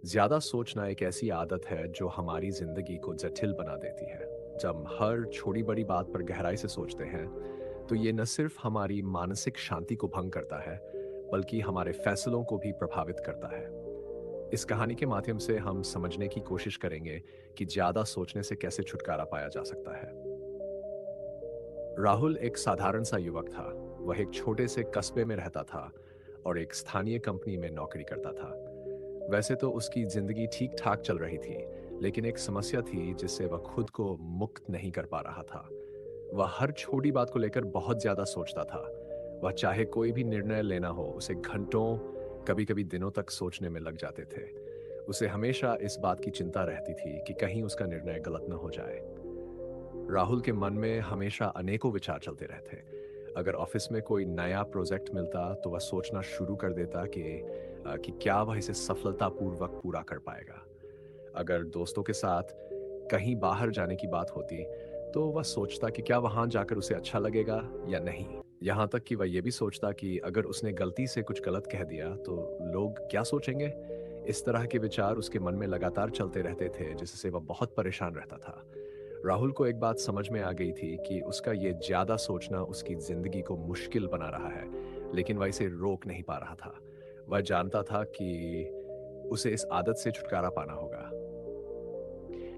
ज्यादा सोचना एक ऐसी आदत है जो हमारी जिंदगी को जटिल बना देती है। जब हम हर छोटी बड़ी बात पर गहराई से सोचते हैं, तो ये न सिर्फ हमारी मानसिक शांति को भंग करता है, बल्कि हमारे फैसलों को भी प्रभावित करता है। इस कहानी के माध्यम से हम समझने की कोशिश करेंगे कि ज्यादा सोचने से कैसे छुटकारा पाया जा सकता है। राहुल एक साधारण सा युवक था। वह एक छोटे से कस्बे में रहता था और एक स्थानीय कंपनी में नौकरी करता था। वैसे तो उसकी जिंदगी ठीक ठाक चल रही थी, लेकिन एक समस्या थी जिससे वह खुद को मुक्त नहीं कर पा रहा था। वह हर छोटी बात को लेकर बहुत ज्यादा सोचता था। वह चाहे कोई भी निर्णय लेना हो, उसे घंटों, कभी-कभी दिनों तक सोचने में लग जाते थे। उसे हमेशा इस बात की चिंता रहती थी कि कहीं उसका निर्णय गलत न हो जाए। राहुल के मन में हमेशा अनेकों विचार चलते रहते। अगर ऑफिस में कोई नया प्रोजेक्ट मिलता तो वह सोचना शुरू कर देता कि क्या वह इसे सफलतापूर्वक पूरा कर पाएगा। अगर दोस्तों के साथ कहीं बाहर जाने की बात होती, तो वह सोचता कि क्या वहां जाकर उसे अच्छा लगेगा या नहीं। यहाँ तक कि वह यह भी सोचता कि अगर उसने गलती से कुछ गलत कह दिया तो लोग क्या सोचेंगे। इस तरह के विचार उसके मन में लगातार चलते रहते थे, जिससे वह बहुत परेशान रहता था। राहुल को एक बात समझ में आ गई थी कि उसका ये ज्यादा सोचना उसकी जिंदगी को मुश्किल बना रहा है, लेकिन वह इसे रोक नहीं पा रहा था। वह जानता था कि उसे इस आदत से छुटकारा पाना होगा,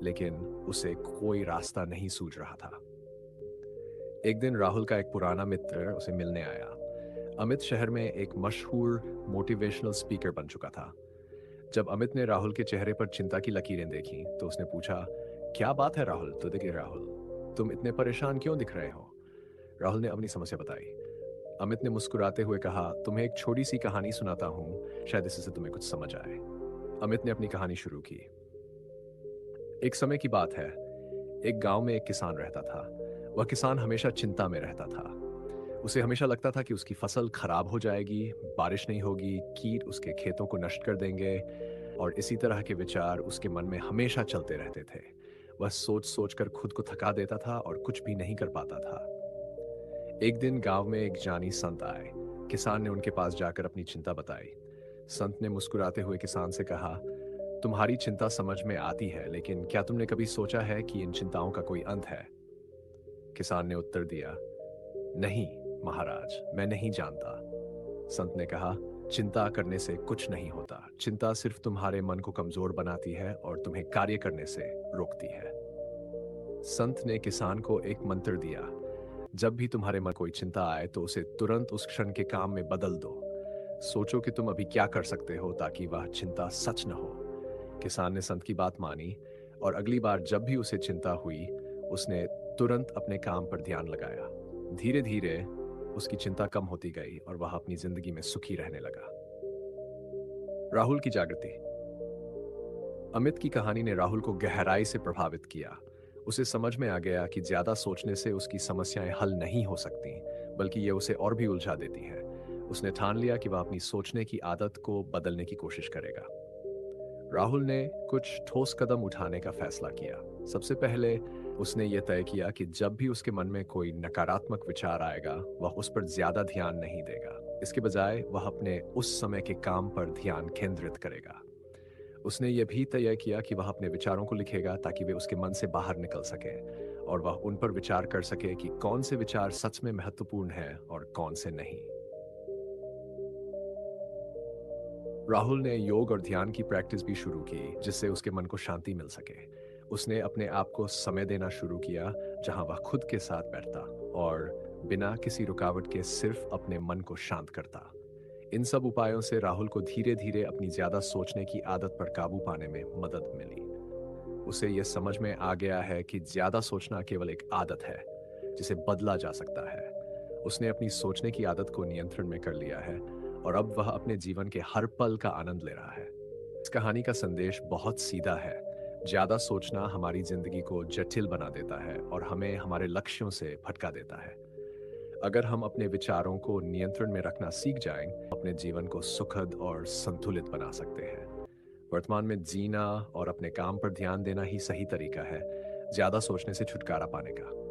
लेकिन उसे कोई रास्ता नहीं सूझ रहा था। एक दिन राहुल का एक पुराना मित्र उसे मिलने आया। अमित शहर में एक मशहूर मोटिवेशनल स्पीकर बन चुका था। जब अमित ने राहुल के चेहरे पर चिंता की लकीरें देखी, तो उसने पूछा, क्या बात है राहुल? तो देखिए राहुल, तुम इतने परेशान क्यों दिख रहे हो? राहुल ने अपनी समस्या बताई। अमित ने मुस्कुराते हुए कहा, तुम्हें एक छोटी सी कहानी सुनाता हूँ, शायद इससे तुम्हें कुछ समझ आए। अमित ने अपनी कहानी शुरू की। एक समय की बात है। एक गांव में एक किसान रहता था। वह किसान हमेशा चिंता में रहता था। उसे हमेशा लगता था कि उसकी फसल खराब हो जाएगी, बारिश नहीं होगी, कीट उसके खेतों को नष्ट कर देंगे, और इसी तरह के विचार उसके मन में हमेशा चलते रहते थे। वह सोच सोच कर खुद को थका देता था और कुछ भी नहीं कर पाता था। एक दिन गांव में एक जानी संत आए। किसान ने उनके पास जाकर अपनी चिंता बताई। संत ने मुस्कुराते हुए किसान से कहा, तुम्हारी चिंता समझ में आती है, लेकिन क्या तुमने कभी सोचा है कि इन चिंताओं का कोई अंत है? किसान ने उत्तर दिया, नहीं महाराज, मैं नहीं जानता। संत ने कहा, चिंता करने से कुछ नहीं होता। चिंता सिर्फ तुम्हारे मन को कमजोर बनाती है और तुम्हें कार्य करने से रोकती है। संत ने किसान को एक मंत्र दिया, जब भी तुम्हारे मन कोई चिंता आए तो उसे तुरंत उस क्षण के काम में बदल दो। सोचो कि तुम अभी क्या कर सकते हो ताकि वह चिंता सच न हो। किसान ने संत की बात मानी, और अगली बार जब भी उसे चिंता हुई, उसने तुरंत अपने काम पर ध्यान लगाया। धीरे धीरे उसकी चिंता कम होती गई और वह अपनी जिंदगी में सुखी रहने लगा। राहुल की जागृति। अमित की कहानी ने राहुल को गहराई से प्रभावित किया। उसे समझ में आ गया कि ज्यादा सोचने से उसकी समस्याएं हल नहीं हो सकती, बल्कि ये उसे और भी उलझा देती हैं। उसने ठान लिया कि वह अपनी सोचने की आदत को बदलने की कोशिश करेगा। राहुल ने कुछ ठोस कदम उठाने का फैसला किया। सबसे पहले उसने ये तय किया कि जब भी उसके मन में कोई नकारात्मक विचार आएगा, वह उस पर ज्यादा ध्यान नहीं देगा। इसके बजाय वह अपने उस समय के काम पर ध्यान केंद्रित करेगा। उसने यह भी तय किया कि वह अपने विचारों को लिखेगा ताकि वे उसके मन से बाहर निकल सके और वह उन पर विचार कर सके कि कौन से विचार सच में महत्वपूर्ण हैं और कौन से नहीं। राहुल ने योग और ध्यान की प्रैक्टिस भी शुरू की, जिससे उसके मन को शांति मिल सके। उसने अपने आप को समय देना शुरू किया, जहां वह खुद के साथ बैठता और बिना किसी रुकावट के सिर्फ अपने मन को शांत करता। इन सब उपायों से राहुल को धीरे धीरे अपनी ज्यादा सोचने की आदत पर काबू पाने में मदद मिली। उसे यह समझ में आ गया है कि ज्यादा सोचना केवल एक आदत है, जिसे बदला जा सकता है। उसने अपनी सोचने की आदत को नियंत्रण में कर लिया है और अब वह अपने जीवन के हर पल का आनंद ले रहा है। इस कहानी का संदेश बहुत सीधा है। ज्यादा सोचना हमारी जिंदगी को जटिल बना देता है और हमें हमारे लक्ष्यों से भटका देता है। अगर हम अपने विचारों को नियंत्रण में रखना सीख जाएं, अपने जीवन को सुखद और संतुलित बना सकते हैं। वर्तमान में जीना और अपने काम पर ध्यान देना ही सही तरीका है ज्यादा सोचने से छुटकारा पाने का।